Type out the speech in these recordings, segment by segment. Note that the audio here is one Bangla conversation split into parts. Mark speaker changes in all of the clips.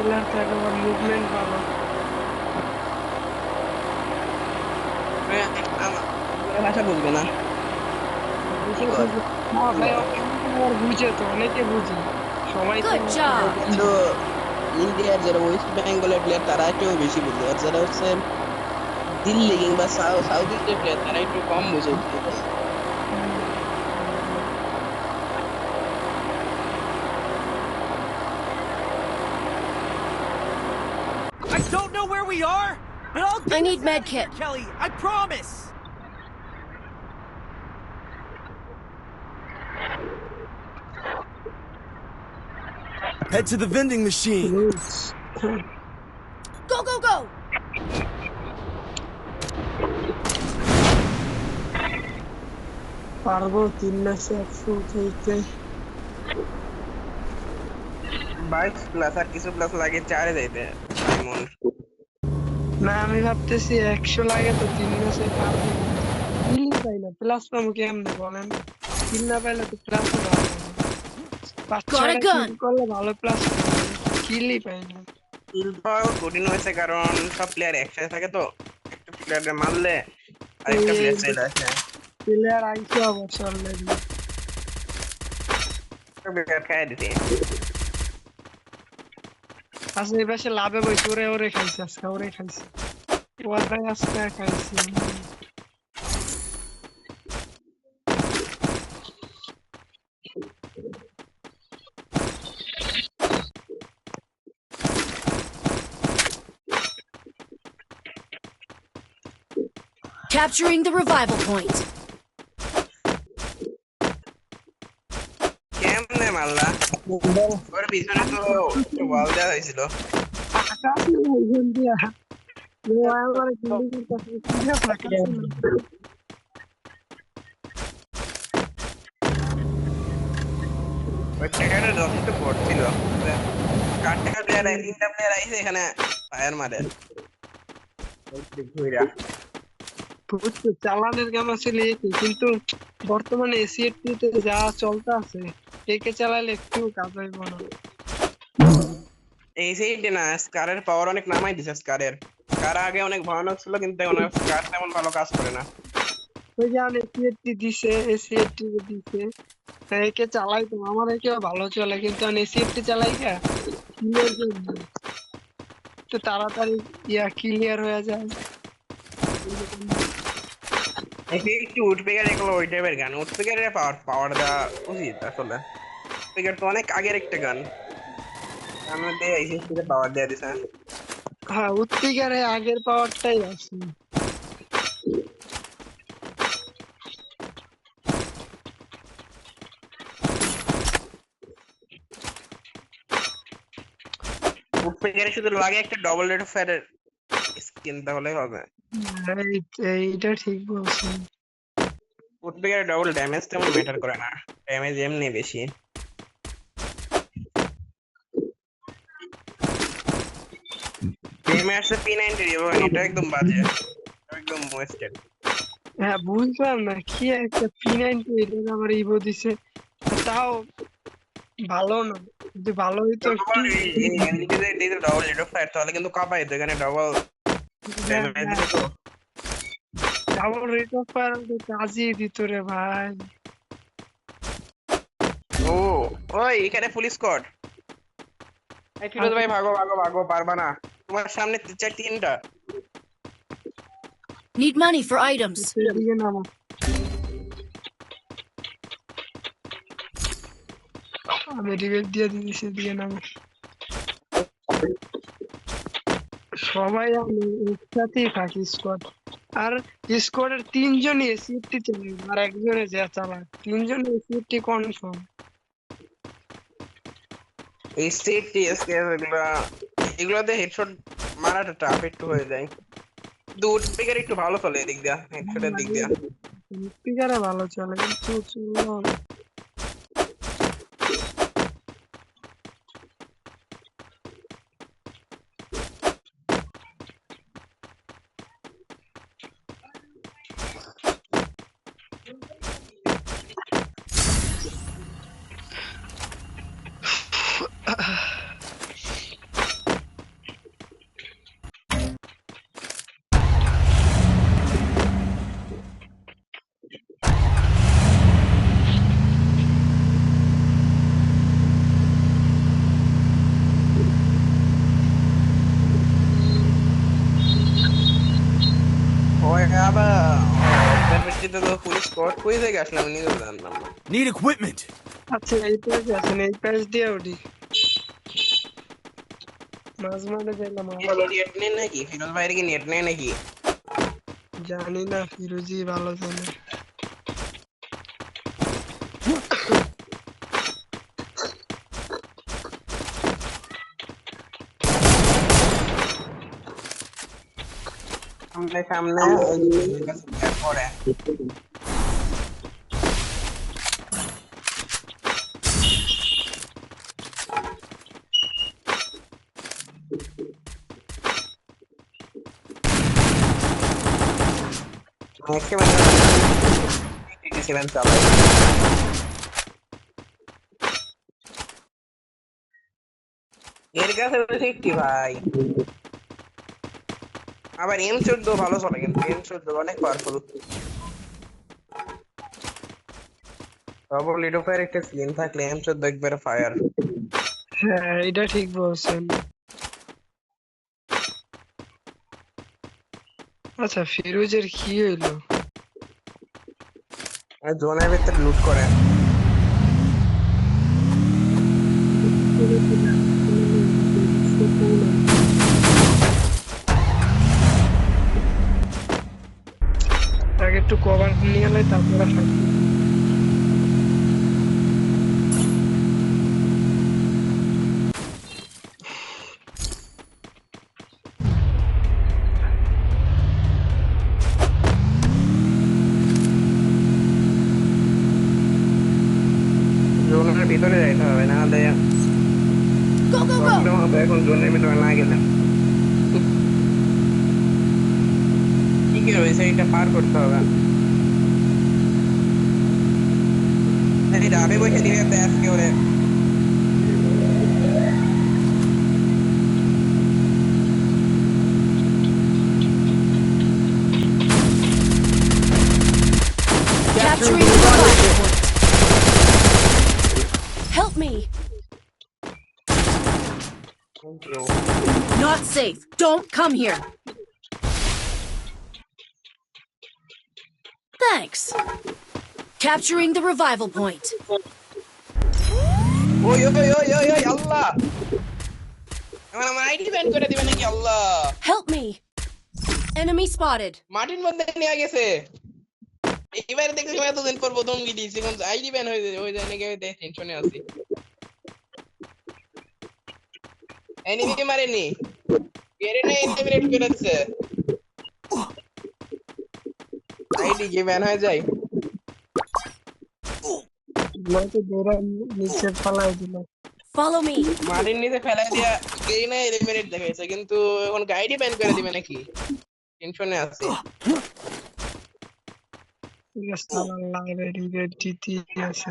Speaker 1: প্লেয়ার তো একেবারে মুভমেন্ট ভালো।
Speaker 2: আমার ভাষা বুঝবে না, কি
Speaker 1: বুঝে
Speaker 2: কর?
Speaker 1: বুঝে না ভাই, অনেকে আবার বুঝে, তো অনেকে বুঝে, সবাই তো
Speaker 3: Good
Speaker 2: তো
Speaker 3: job.
Speaker 2: বন্ধু, ইন্ডিয়ার যারা ওয়েস্ট বেঙ্গলের প্লেয়ার তারা একটু বেশি বুঝে, আর যারা হচ্ছে দিল্লি কিংবা সাউথ ইস্টের প্লেয়ার তারা একটু কম বুঝে বুঝি তাই।
Speaker 4: I don't know where we are, but I'll
Speaker 3: I
Speaker 4: get us
Speaker 3: need
Speaker 4: out
Speaker 3: med
Speaker 4: of here,
Speaker 3: kit.
Speaker 4: Kelly. I promise. Head to the vending machine.
Speaker 3: Go, go, go.
Speaker 1: পারবো 3 ম্যাচে 100 উঠাইতে।
Speaker 2: 22 প্লাস আর কিছু প্লাস লাগে চারে যাইতে এমন।
Speaker 1: না আমি ভাবতেছি 100 লাগে তো 3 ম্যাচে পারবো, কিন্তু কিলই পাই না, প্লাস পাবো কেমনে বলেন? কিল না পাইলে তো প্লাসও পাবো না। পাঁচ
Speaker 3: Got a
Speaker 1: ছয়টা কিল
Speaker 3: gun.
Speaker 1: করলে ভালো প্লাস পাবো, কিলই পাই না।
Speaker 2: কিল পাওয়া কঠিন হয়েছে কারণ সব প্লেয়ার একসাথে থাকে তো, একটা প্লেয়ারে মারলে
Speaker 1: এই
Speaker 2: আরেকটা
Speaker 1: এই
Speaker 2: প্লেয়ার চলে আসে,
Speaker 1: প্লেয়ার আইসে অবশ্য অলরেডি।
Speaker 2: প্লেয়ার খাই দিতে।
Speaker 1: আচ্ছা এই পাশে লাভে বইছে, ওরে ওরে খাইছে আজকে, ওরে খাইছে, ওরে আজকে খাইছে।
Speaker 3: Capturing the revival point.
Speaker 2: কেমনে মারলা? ওর পিছনে তো একটা ওয়াল দেওয়া হয়েছিল।
Speaker 1: আকাশে ওইখান দিয়া ও আমার বিল্ডিং এর কাছে পুরো ফাঁকা ছিল।
Speaker 2: ওই জায়গাটা যথেষ্ট বড় ছিল, চারটা প্লেয়ার, 3টা প্লেয়ার আইছে এখানে ফায়ার মারে ঘুরা।
Speaker 1: বুঝছো, চালানের কাম আসলে একই, কিন্তু বর্তমানে এসিএফটি তে যা চলতে আছে, একে চালাইলে একটু কাজ হইব না।
Speaker 2: এই সেইটা না, স্কারের পাওয়ার অনেক নামাই দিছে। স্কার আগে অনেক ভয়ানক ছিল, কিন্তু এখন স্কার তেমন ভালো কাজ করে না।
Speaker 1: ওই যে এসিএফটি দিছে, এসিএফটি দিছে, একে চালাই তো আমার একেও ভালো চলে, কিন্তু আমি এসিএফটি চালাই গা কিলের জন্য, তো তাড়াতাড়ি ক্লিয়ার হয়ে যায়।
Speaker 2: একটু উঠপেকার এগুলো ওই টাইপের গান, উঠপেকারের পাওয়ার পাওয়ার দেওয়া উচিত আসলে। উঠপেকার তো অনেক আগের একটা গান, তার মধ্যে এসএসসি তে পাওয়ার দেওয়া দিছে।
Speaker 1: হ্যাঁ, উত্তিকারে আগের পাওয়ারটাই আছে।
Speaker 2: উঠপেকারে শুধু লাগে একটা ডবল রেড অফ ফায়ারের স্কিন, তাহলে হবে।
Speaker 1: এইটা ঠিক বলছেন।
Speaker 2: উঠপেকারে ডবল ড্যামেজ তেমন ম্যাটার করে না, ড্যামেজ এমনি বেশি। গেমে আসছে P90 রিভন, এটা একদম বাজে, একদম ওয়েস্টেড।
Speaker 1: হ্যাঁ বুঝলাম না কি একটা P90 আমার ইভো দিছে, তাও ভালো না, যদি ভালো হইতো একটু।
Speaker 2: এমনিতে যদি ডবল রেড অফ ফায়ার তাহলে কিন্তু কাঁপাই তো, এখানে ডবল
Speaker 1: হ্যাঁ
Speaker 2: ড্যামেজ
Speaker 1: হ্যাঁ,
Speaker 2: দিছে তো।
Speaker 1: ডাবল রেট অফ ফায়ার কাজই দিত রে ভাই।
Speaker 2: ও, ওই এখানে ফুল স্কোয়াড। এই ফিরোজ ভাই, ভাগো ভাগো ভাগো, পারবা না, তোমার সামনে তিনটা।
Speaker 3: Need money for items.
Speaker 1: এদিকে নামো, আমি রিভেট দিয়ে দিয়েছি, এদিকে নামো। সবাই আমি একসাথেই থাকি স্কোয়াড, আর স্কোয়াডের 3জনই এসিএফটি চালায়, আর একজনে যা চালায়, 3জনই এসিএফটি কনফার্ম।
Speaker 2: এই সেট টিএসকেএস এগুলাতে হেডশট মারাটা টাফ একটু হয়ে যায়। দুধ স্পিকার একটু ভালো চলে এদিক দিয়া, হেডশটের দিক দিয়া।
Speaker 1: স্পিকারে ভালো চলে, কিন্তু
Speaker 2: ওই আবার অবজারভেটরিতে তো পুলিশ স্পট কই থেকে আসলাম আমি নিজেও জানলাম না।
Speaker 4: Need equipment.
Speaker 1: আচ্ছা এই পাশে আছেন, এই পাশ দিয়ে উঠি, মাঝ মাঠে যাইলাম আবার।
Speaker 2: নেট নেই নাকি ফিরোজ ভাইয়ের কি নেট নেই নাকি?
Speaker 1: জানি না, ফিরোজই ভালো জানে।
Speaker 2: সামনে সামনে ওই যে পরে সেভেন চালাই। এর কাছে সিক্সটি ভাই, আবার M14 ভালো চলে কিন্তু M14 অনেক পাওয়ারফুল। ডবল লিড ফায়ার একটা স্কিন থাকলে M14 একবারে ফায়ার।
Speaker 1: হ্যাঁ এটা ঠিক বলছেন। আচ্ছা ফিরোজের কি হইলো?
Speaker 2: জোনের ভিতরে লুট করে।
Speaker 1: আগে একটু কভার নিয়ে এলে তারপরে থাকবে।
Speaker 2: জোনের ভিতরে যাইতে হবে না হলে
Speaker 3: Go, go,
Speaker 2: প্রবলেম
Speaker 3: go!
Speaker 2: হবে এখন জোনের ভিতরে না গেলে। কি রয়েছে এটা পার করতে হবে। এই ডাবে বসে দিবে ব্যাস কে ওরে।
Speaker 3: Capturing the revival point. Help me!
Speaker 2: Thank you.
Speaker 3: Not safe. Don't come here. Thanks. Capturing the revival point.
Speaker 2: ওই ওই ওই ওই ওই আল্লাহ, আমার আমার আইডি ব্যান করে দিবে নাকি আল্লাহ।
Speaker 3: Help me. Enemy spotted.
Speaker 2: মাটির মধ্যে নিয়ে গেছে। এবারে দেখছি এতদিন পর প্রথম গিয়েছি কোন আইডি ব্যান হয়ে যায় নাকি, আমি দেখে টেনশনে আছি। এনিমি মারেনি, কেড়ে নেই এলিমিনেট করে দিচ্ছে। আইডি কি ব্যান হয়ে যায়?
Speaker 1: নয়তো দৌড়া নিচে ফালাই দিল।
Speaker 3: Follow me.
Speaker 2: মাটির নিচে ফেলাই দিয়া কেড়ে নেই এলিমিনেট দেখাইছে, কিন্তু এখন আইডি ব্যান করে দিবে নাকি টেনশনে আছি।
Speaker 1: ঠিক আছে লাইব্রেরি দিতে আছে।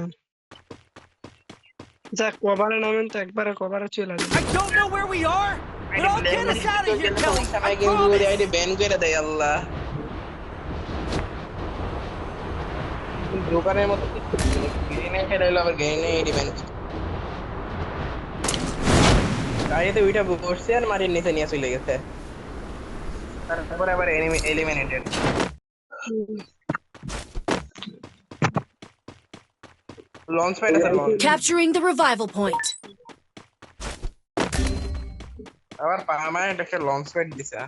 Speaker 1: যাক কভারে নামেন তো, একবারে কভারে চলে যাবে।
Speaker 4: I don't know where we are, but I'll get us out of here, Kelly. I
Speaker 2: কিন্তু
Speaker 4: promise.
Speaker 2: আইডি ব্যান করে দেয় আল্লাহ। দোকানের মতো গেইনে খেলাইলো আবার গেইনে আইডি ব্যান। গাড়িতে উইটা বসছে আর মাটির নিচে নিয়ে চলে গেছে, তারপরে আবার এনিমি এলিমিনেটেড। লঞ্চ প্যাড আছে launch.
Speaker 3: Capturing the revival point.
Speaker 2: আবার পার্মানেন্ট একটা লঞ্চ প্যাড দিছে।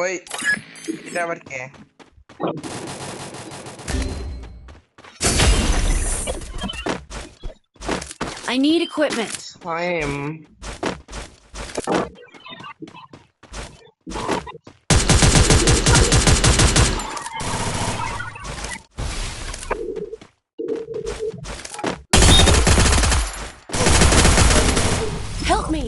Speaker 2: ওই এটা আবার কে?
Speaker 3: I need equipment.
Speaker 2: Time
Speaker 3: Help me.